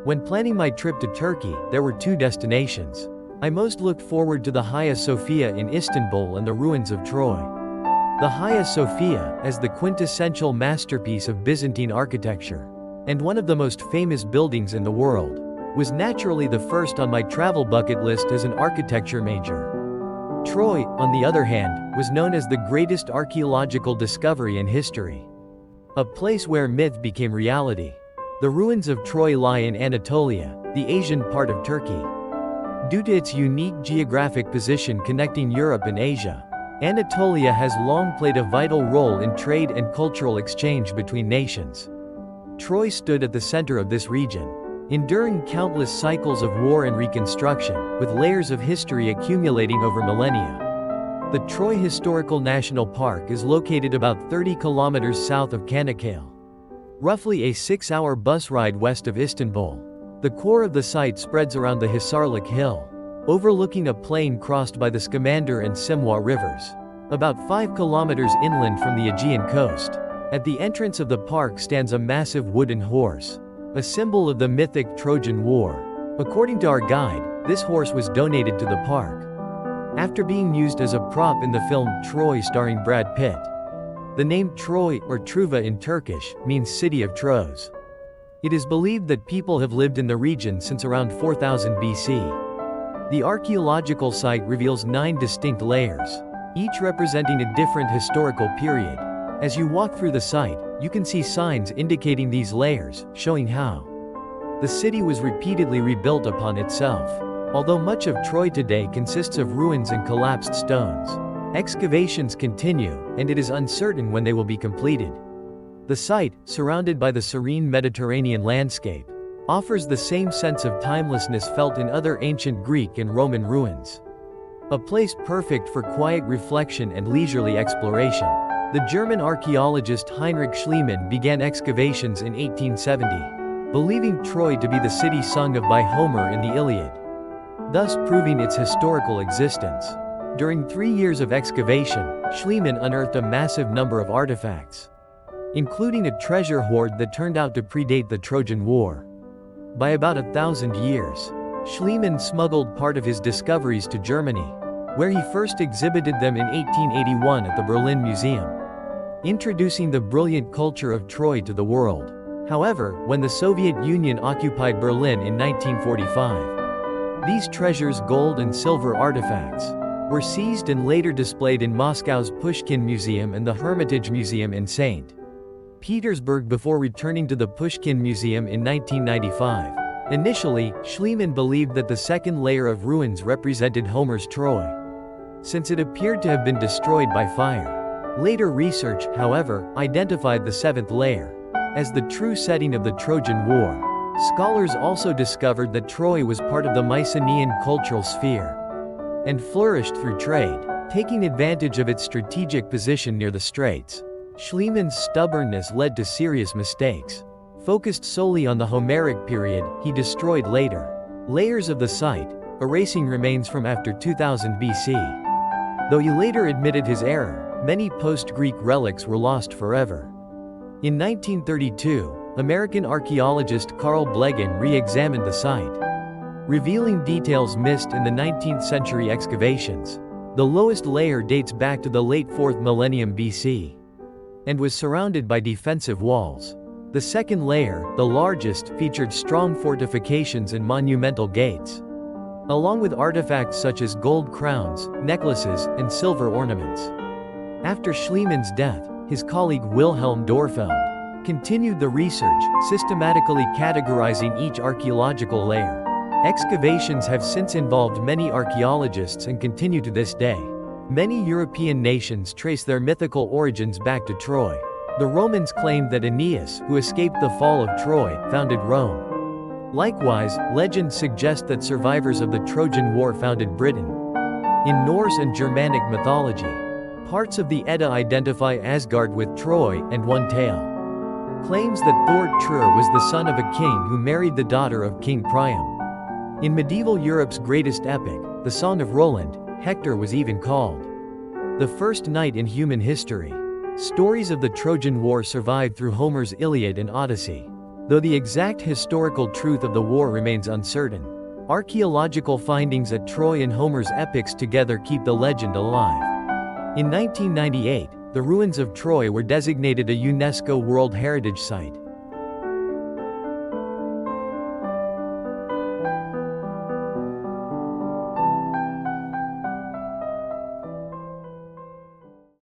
When planning my trip to Turkey, there were two destinations. I most looked forward to the Hagia Sophia in Istanbul and the ruins of Troy. The Hagia Sophia, as the quintessential masterpiece of Byzantine architecture, and one of the most famous buildings in the world, was naturally the first on my travel bucket list as an architecture major. Troy, on the other hand, was known as the greatest archaeological discovery in history. A place where myth became reality. The ruins of Troy lie in Anatolia, the Asian part of Turkey. Due to its unique geographic position connecting Europe and Asia, Anatolia has long played a vital role in trade and cultural exchange between nations. Troy stood at the center of this region, enduring countless cycles of war and reconstruction, with layers of history accumulating over millennia. The Troy Historical National Park is located about 30 kilometers south of Çanakkale, roughly a 6-hour bus ride west of Istanbul. The core of the site spreads around the Hisarlik Hill, overlooking a plain crossed by the Scamander and Simwa rivers, about 5 kilometers inland from the Aegean coast. At the entrance of the park stands a massive wooden horse, a symbol of the mythic Trojan War. According to our guide, this horse was donated to the park after being used as a prop in the film Troy starring Brad Pitt. The name Troy, or Truva in Turkish, means city of Tros. It is believed that people have lived in the region since around 4000 BC. The archaeological site reveals 9 distinct layers, each representing a different historical period. As you walk through the site, you can see signs indicating these layers, showing how the city was repeatedly rebuilt upon itself. Although much of Troy today consists of ruins and collapsed stones, excavations continue, and it is uncertain when they will be completed. The site, surrounded by the serene Mediterranean landscape, offers the same sense of timelessness felt in other ancient Greek and Roman ruins. A place perfect for quiet reflection and leisurely exploration. The German archaeologist Heinrich Schliemann began excavations in 1870, believing Troy to be the city sung of by Homer in the Iliad, thus proving its historical existence. During 3 years of excavation, Schliemann unearthed a massive number of artifacts, including a treasure hoard that turned out to predate the Trojan War by about 1,000 years. Schliemann smuggled part of his discoveries to Germany, where he first exhibited them in 1881 at the Berlin Museum, introducing the brilliant culture of Troy to the world. However, when the Soviet Union occupied Berlin in 1945, these treasures, gold and silver artifacts, were seized and later displayed in Moscow's Pushkin Museum and the Hermitage Museum in St. Petersburg before returning to the Pushkin Museum in 1995. Initially, Schliemann believed that the second layer of ruins represented Homer's Troy, since it appeared to have been destroyed by fire. Later research, however, identified the seventh layer as the true setting of the Trojan War. Scholars also discovered that Troy was part of the Mycenaean cultural sphere and flourished through trade, taking advantage of its strategic position near the straits. Schliemann's stubbornness led to serious mistakes. Focused solely on the Homeric period, he destroyed later layers of the site, erasing remains from after 2000 BC. Though he later admitted his error, many post-Greek relics were lost forever. In 1932, American archaeologist Carl Blegen re-examined the site, revealing details missed in the 19th century excavations. The lowest layer dates back to the late 4th millennium BC and was surrounded by defensive walls. The second layer, the largest, featured strong fortifications and monumental gates, along with artifacts such as gold crowns, necklaces, and silver ornaments. After Schliemann's death, his colleague Wilhelm Dorfeld continued the research, systematically categorizing each archaeological layer. Excavations have since involved many archaeologists and continue to this day. Many European nations trace their mythical origins back to Troy. The Romans claimed that Aeneas, who escaped the fall of Troy, founded Rome. Likewise, legends suggest that survivors of the Trojan War founded Britain. In Norse and Germanic mythology, parts of the Edda identify Asgard with Troy and one tale claims that Thor Trur was the son of a king who married the daughter of King Priam. In medieval Europe's greatest epic, the Song of Roland, Hector was even called the first knight in human history. Stories of the Trojan War survived through Homer's Iliad and Odyssey, though the exact historical truth of the war remains uncertain. Archaeological findings at Troy and Homer's epics together keep the legend alive. In 1998, the ruins of Troy were designated a UNESCO World Heritage Site.